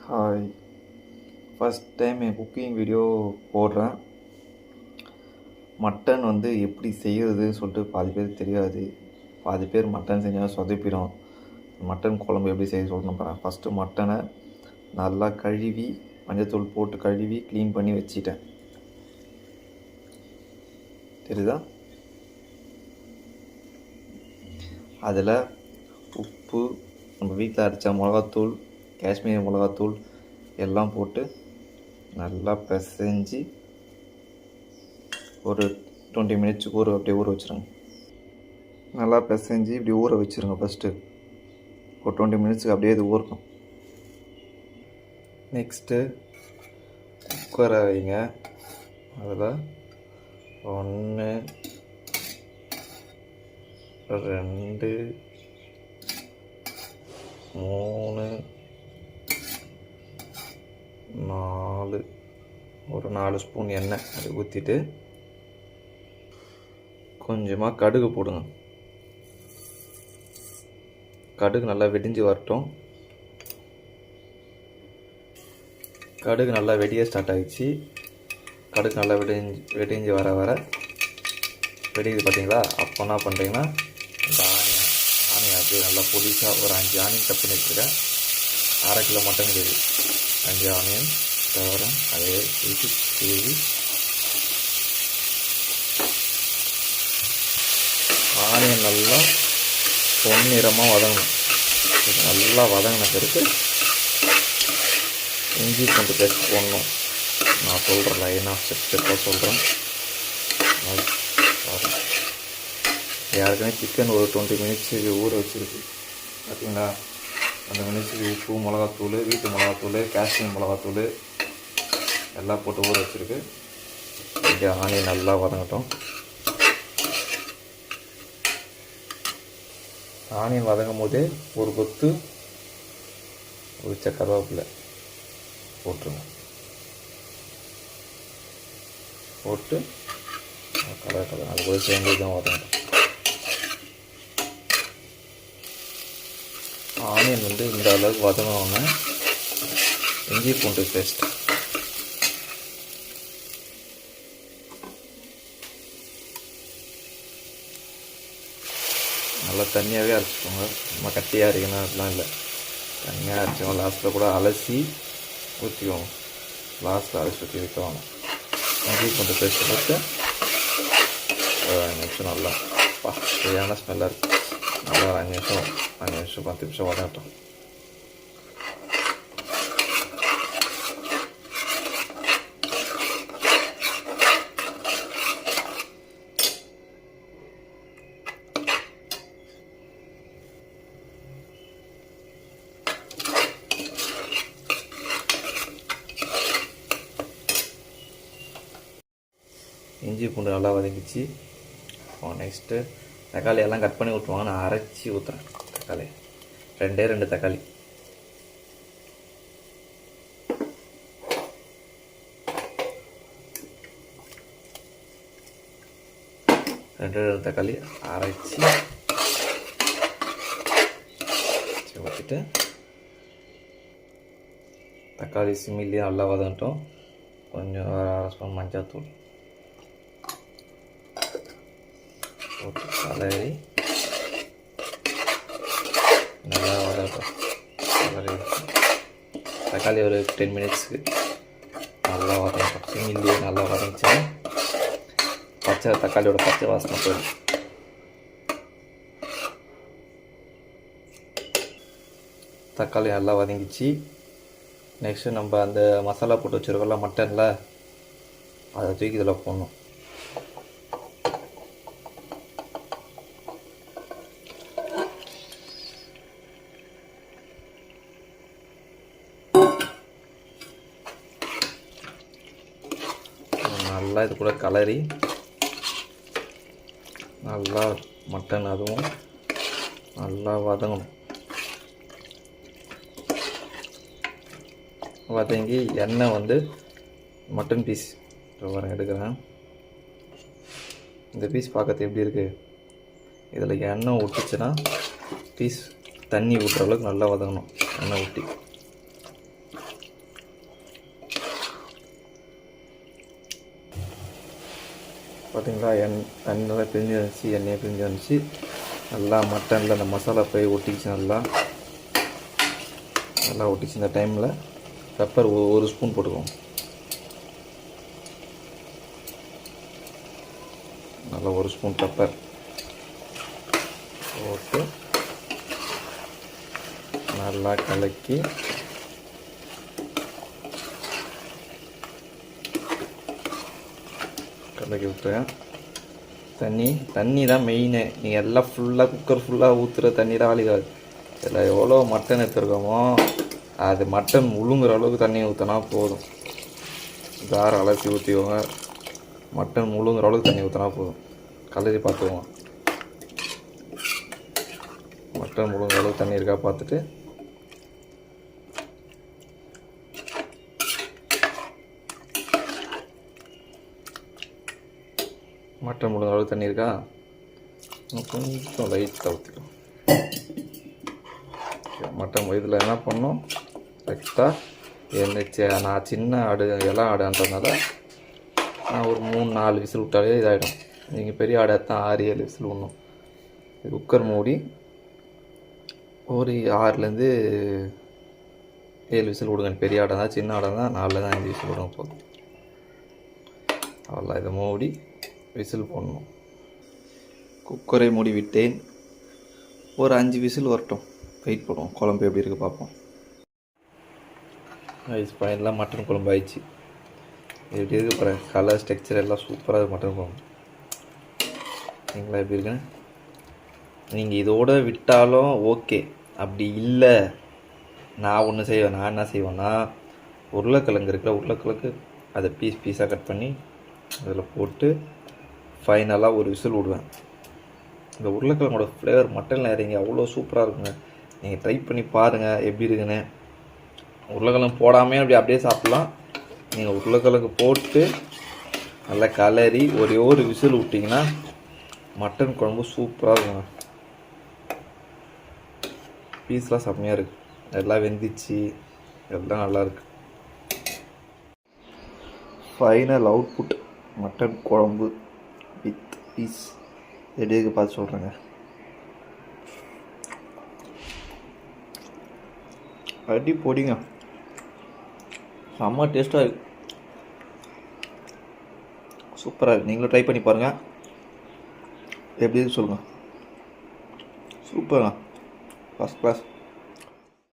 Hi, first time என் cooking video போடுறேன். Mutton எப்படி செய்கிறதுன்னு சொல்லிட்டு பாதி பேர் தெரியாது. பாதி பேர் மட்டன் செஞ்சால் சொதப்பிடும். மட்டன் குழம்பு எப்படி செய்ய சொல்லணும் பாருங்கள். ஃபஸ்ட்டு மட்டனை நல்லா கழுவி மஞ்சத்தூள் போட்டு கழுவி க்ளீன் பண்ணி வச்சிட்டேன். தெரியுதா? அதில் உப்பு, நம்ம வீட்டில் அரைச்ச மிளகாத்தூள், காஷ்மீர் மிளகாத்தூள் எல்லாம் போட்டு நல்லா பிசைஞ்சு ஒரு 20 மினிட்ஸுக்கு அப்படியே ஊற வச்சுருங்க. நல்லா பிசைஞ்சு இப்படி ஊற வச்சுருங்க. ஃபஸ்ட்டு ஒரு 20 மினிட்ஸுக்கு அப்படியே இது ஊறணும். நெக்ஸ்ட்டு குக்கரை வைங்க. அதில் 1 2 3 4 ஒரு 4 ஸ்பூன் எண்ணெய் அது ஊற்றிட்டு கொஞ்சமாக கடுகு போடுங்க. கடுகு நல்லா வெடிஞ்சு வரட்டும். கடுகு நல்லா வெடிய ஸ்டார்ட் ஆகிடுச்சு. கடுகு நல்லா வெடிஞ்சு வர வெடிக்குது பார்த்தீங்களா? அப்போ என்ன பண்ணுறீங்கன்னா இந்த ஆனியன் அப்படியே நல்லா பொடிசாக ஒரு 5 ஆனியன் கட் பண்ணி வச்சுருக்கேன். 1/2 கிலோ மட்டன் கிரேவி 5 ஆனியன் தவிர அதே ஊற்றி கிரேவி. ஆனியன் நல்லா பொன்னிறமாக வதங்கணும். நல்லா வதங்கின பிறகு இஞ்சி பூண்டு பேஸ்ட் போடணும். நான் சொல்கிறேன், லைனாக ஸ்டெப்பாக சொல்கிறேன். யாருக்குமே சிக்கன் ஒரு 20 மினிட்ஸுக்கு ஊற வச்சுருக்கு பார்த்தீங்களா? அந்த மினிட்ஸுக்கு உப்பு, மிளகாத்தூள், வீட்டு மிளகாத்தூள், காஷ்மீர் மிளகாத்தூள் எல்லாம் போட்டு ஊற வச்சுருக்கு. இங்கே ஆனியன் நல்லா வதங்கட்டும். ஆனியன் வதங்கும் போதே ஒரு கொத்து உரிச்ச கருவேப்பிலை போட்டுருங்க. போட்டு கலர் அது கூட சேர்ந்து தான் வதங்கட்டும். ஆனியன் இந்த அளவுக்கு வதங்கினோன்னே இஞ்சி பூண்டு பேஸ்ட் நல்லா தண்ணியாகவே அரைச்சிக்கோங்க. நம்ம கட்டியாக அரைக்கணும் அப்படிலாம் இல்லை, தண்ணியாக அரைச்சிக்கோங்க. லாஸ்ட்டில் கூட அலசி ஊற்றிக்கோங்க. லாஸ்ட்டில் அலசி ஊற்றி வைக்கவாங்க. இஞ்சி பூண்டு பேஸ்ட் போட்டு 5 நிமிஷம் நல்லா சரியான ஸ்மெல்லாக இருக்குது. நல்லா 5 நிமிஷம் 10 நிமிஷம் வதங்கட்டும். இஞ்சி பூண்டு நல்லா வதங்கிச்சு. நெக்ஸ்ட்டு தக்காளி எல்லாம் கட் பண்ணி ஊற்றுவாங்க. நான் அரைச்சி ஊற்றுறேன். தக்காளி 2 தக்காளி. ரெண்டு தக்காளி அரைச்சி ஊற்றிட்டு தக்காளி சிம்மிலேயே நல்லா வதங்கட்டும். கொஞ்சம் 1/2 ஸ்பூன் மஞ்சள்தூள் போட்டு கலரி நல்லா வதங்கட்டும். தக்காளி ஒரு 10 மினிட்ஸுக்கு நல்லா வதங்கட்டும். சிம்மிலேயே நல்லா வதங்கிச்சுன்னா தக்காளியோட பச்சை வாசனை போயிடும். தக்காளி நல்லா வதங்கிச்சு. நெக்ஸ்ட்டு நம்ம அந்த மசாலா போட்டு வச்சுருக்கோம்ல மட்டனில், அதை தூக்கி இதில் போடணும். நல்லா இது கூட கலரி நல்லா மட்டன் அதுவும் நல்லா வதங்கணும். வதங்கி எண்ணெய் மட்டன் பீஸ் எடுக்கிறேன். இந்த பீஸ் பார்க்கறது எப்படி இருக்குது? இதில் எண்ணெய் ஊற்றிச்சுன்னா பீஸ் தண்ணி ஊற்றுற அளவுக்கு நல்லா வதங்கணும். எண்ணெய் ஊற்றி பார்த்தீங்களா, தண்ணி நல்லா பிரிஞ்சு வந்துச்சு, எண்ணெயை பிரிஞ்சு வந்துச்சு. நல்லா மட்டனில் அந்த மசாலா போய் ஒட்டிக்கிச்சு. நல்லா ஒட்டிச்சு. இந்த டைமில் பெப்பர் ஒரு ஸ்பூன் போட்டுக்குவோம். நல்லா ஒரு ஸ்பூன் பெப்பர் போட்டு நல்லா கலக்கி விட்டுறேன். தண்ணி தான் மெயினு. நீங்கள் எல்லாம் ஃபுல்லாக குக்கர் ஃபுல்லாக ஊற்றுற தண்ணி தான் ஆளிக்காது. இதில் எவ்வளோ மட்டன் எடுத்துருக்கோமோ அது மட்டன் முழுங்குற அளவுக்கு தண்ணி ஊற்றினா போதும். தார அலசி ஊற்றிக்கோங்க. மட்டன் முழுங்குற அளவுக்கு தண்ணி ஊற்றினா போதும். கலரி பார்த்துக்குவோம். மட்டன் முழுங்குற அளவுக்கு தண்ணி இருக்கா பார்த்துட்டு மட்டன் முழுங்குற அளவுக்கு தண்ணி இருக்கா, கொஞ்சம் லைட்டாக ஊற்றிக்கலாம். மட்டன் இதில் என்ன பண்ணணும், கரெக்டாக நான் சின்ன ஆடு இளம் ஆடுன்றதுனால நான் ஒரு 3-4 விசில் விட்டாலே இதாகிடும். நீங்கள் பெரிய ஆடை தான் 6-7 விசில் விடணும். குக்கர் மூடி ஒரு 6லேருந்து 7 விசில் விடுங்க. பெரிய ஆடை தான், சின்ன ஆடை தான் 4லேருந்து 5 விசில் விடுங்க போதும். அவ்வளோ, இதை மூடி விசில் போடணும். குக்கரை மூடி விட்டேன். ஒரு 5 விசில் வரட்டும், வெயிட் பண்ணுவோம். குழம்பு எப்படி இருக்குது பார்ப்போம். ஐஸ் ஃபைனலாக மட்டன் குழம்பு ஆயிடுச்சு. எப்படி இருக்குது பாருங்க, கலர் ஸ்ட்ரக்சர் எல்லாம் சூப்பராக இருக்குது மட்டன் குழம்பு. நீங்களா எப்படி இருக்குன்னு நீங்கள் இதோட விட்டாலும் ஓகே. அப்படி இல்லை, நான் ஒன்று செய்வேன். நான் என்ன செய்வேன்னா, உருளைக்கிழங்கு இருக்குல்ல, உருளைக்கிழங்கு அதை பீஸாக கட் பண்ணி அதில் போட்டு ஃபைனலாக ஒரு விசில் விடுவேன். இந்த உருளைக்கிழங்கோட ஃப்ளேவர் மட்டனில் இறங்கி அவ்வளோ சூப்பராக இருக்குங்க. நீங்கள் ட்ரை பண்ணி பாருங்கள் எப்படி இருக்குன்னு. உருளைக்கிழங்கு போடாமல் அப்படியே சாப்பிட்லாம். நீங்கள் உருளைக்கிழங்கு போட்டு நல்லா கலரி ஒரே ஒரு விசில் விட்டிங்கன்னா மட்டன் குழம்பு சூப்பராக இருக்குங்க. பீஸ்லாம் செம்மையாக இருக்குது. எல்லாம் வெந்துச்சு, எல்லாம் நல்லாயிருக்கு. ஃபைனல் அவுட்புட் மட்டன் குழம்பு வித் பீஸ் எப்படி இருக்கு பார்த்து சொல்கிறேங்க. அடி போடிங்க, செம்ம டேஸ்ட்டாக இருக்குது, சூப்பராக இருக்குது. நீங்களும் ட்ரை பண்ணி பாருங்கள், எப்படி இருக்கு சொல்லுங்கள். சூப்பருங்க, ஃபஸ்ட் கிளாஸ்.